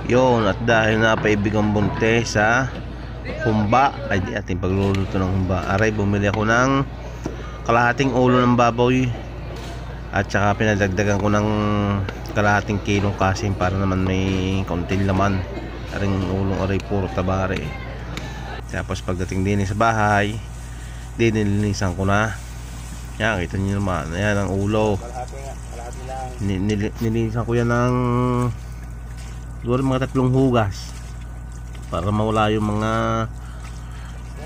Yun, at dahil napaibigang bunte sa humba, ay di ating pagluluto ng humba. Aray, bumili ako ng kalahating ulo ng baboy at saka pinadagdagan ko ng kalahating kilong kasim para naman may kaunting laman. Aring ulong aray puro tabare. Tapos pagdating din sa bahay, dinilinisan ko na. Yan, kita nyo naman. Ayan ang ulo. Nilinisan ko yan ng siguro mga 3 hugas para mawala yung mga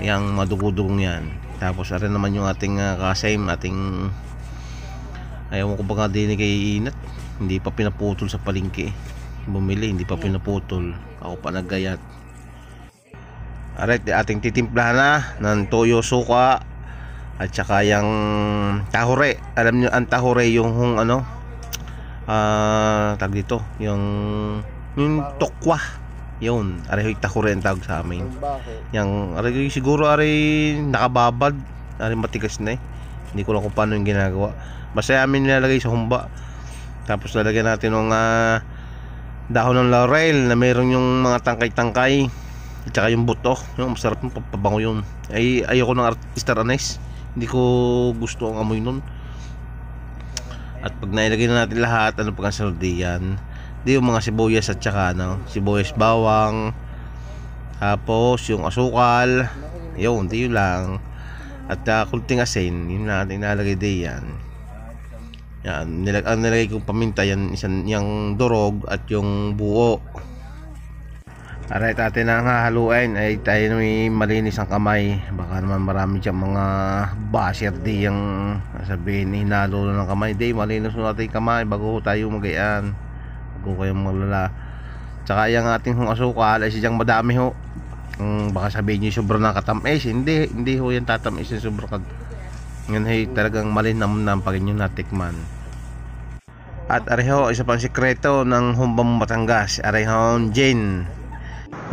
yang madugudugong yan. Tapos arin naman yung ating kasim, ating ayaw ko ba nga din kay inat, hindi pa pinaputol sa palengke. Bumili, hindi pa pinaputol, ako pa naggayat. Arit, ating titimplahan na ng toyo, suka at saka yung tahure. Alam nyo ang tahure, yung ano tag dito, yung tokwa. Yun, aray tahure ang tawag sa amin. Yang aray siguro aray nakababad, aray matigas na eh. Hindi ko lang kung paano yung ginagawa. Basta amin nilalagay sa humba. Tapos lalagyan natin ng dahon ng laurel na mayroon yung mga tangkay-tangkay at saka yung buto. Yung masarap yung pabango yun. Ay, ayoko ng star anise. Hindi ko gusto ang amoy nun. At pag nailagay na natin lahat, ano pag ang sunod diyan, di yung mga sibuyas at saka sibuyas bawang, tapos yung asukal, yun, di yun lang. At kunting asin, yun natin nalagay diyan. Yan, ang nilagay kong paminta, yan, yung durog at yung buo. Aray, atin ang hahaluin ay tayo may malinis ang kamay. Baka naman marami dyan mga basher di yung sabihin, hinalo ng kamay. Di, malinis natin yung kamay bago tayo magayaan, bago kayong maglala. Tsaka yung ating asukal ay sidyang madami ho. Baka sabihin nyo sobrang nakatamis. Hindi ho yan tatamis yung sobrang. Yan ay talagang malinam pag inyo natikman. At areho, isa pang sikreto ng humbang Batangas, areho gin.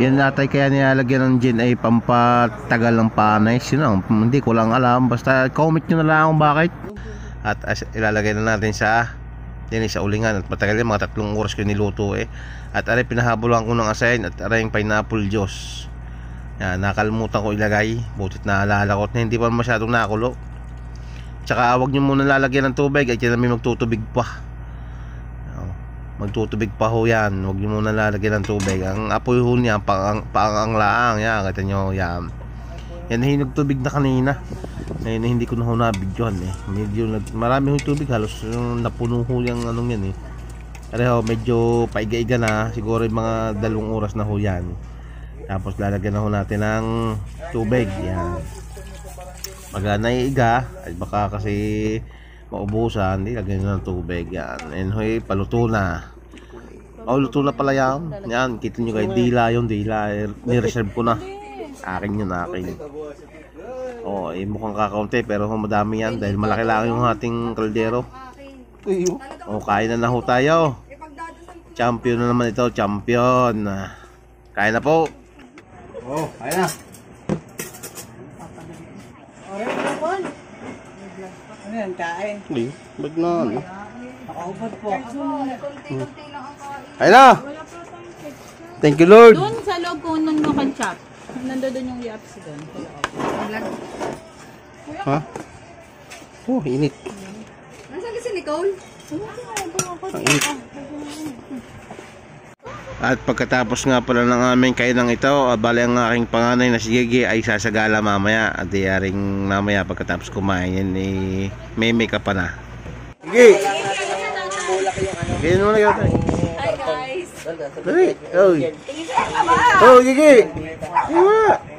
Yan natay kaya nilalagyan ng gin ay pampatagal ng panis. Yun, hindi ko lang alam, basta comment nyo na lang kung bakit. At ilalagay na natin sa ulingan. At matagal yan, mga 3 oras ko niluto eh. At aray, pinahabulan ko ng asin at aray yung pineapple juice. Yan, nakalimutan ko ilagay, butit naalala ko na hindi pa masyadong nakulo. Tsaka huwag nyo muna lalagyan ng tubig at yan may magtutubig pa. Magtutubig pa ho yan. Huwag nyo muna lalagyan ng tubig. Ang apoy ho niya paang laang. Yan, kita nyo yan. Yan ay nagtubig na kanina. Ngayon hindi ko na ho nabidyohan eh. Marami ho tubig, halos napuno ho yung anong yan eh. Pero medyo paiga-iga na. Siguro yung mga 2 oras na ho yan. Tapos lalagyan na ho natin ng tubig. Yan. Pag naiiga ay baka kasi maubusan, hindi lagyan na ng tubig. Yan. And hoy, paluto na. Luto na pala yan. Yan, kita nyo kayo, dila yun, dila. Ni-reserve ko na. Akin yun, akin. Mukhang kakaunti pero madami yan dahil malaki lang yung ating kaldero. Kain na ho tayo. Champion na naman ito, champion. Kain na po. Kain na. Ano yan, kain? Bag na ano? Nakaubad po. Kain na! Thank you Lord! Doon sa loob ko nung chop. Nandoon yung yaps doon. Ha? Init. Nasaan kasi Nicole? Ang init. At pagkatapos nga pala ng aming kainang ito, bali ang aking panganay na si Gigi ay sasagala mamaya. At diyaring mamaya pagkatapos kumain yan may make-up pa na. Gigi! Gigi mo na yun. Hi guys! Dali! Gigi! Gigi!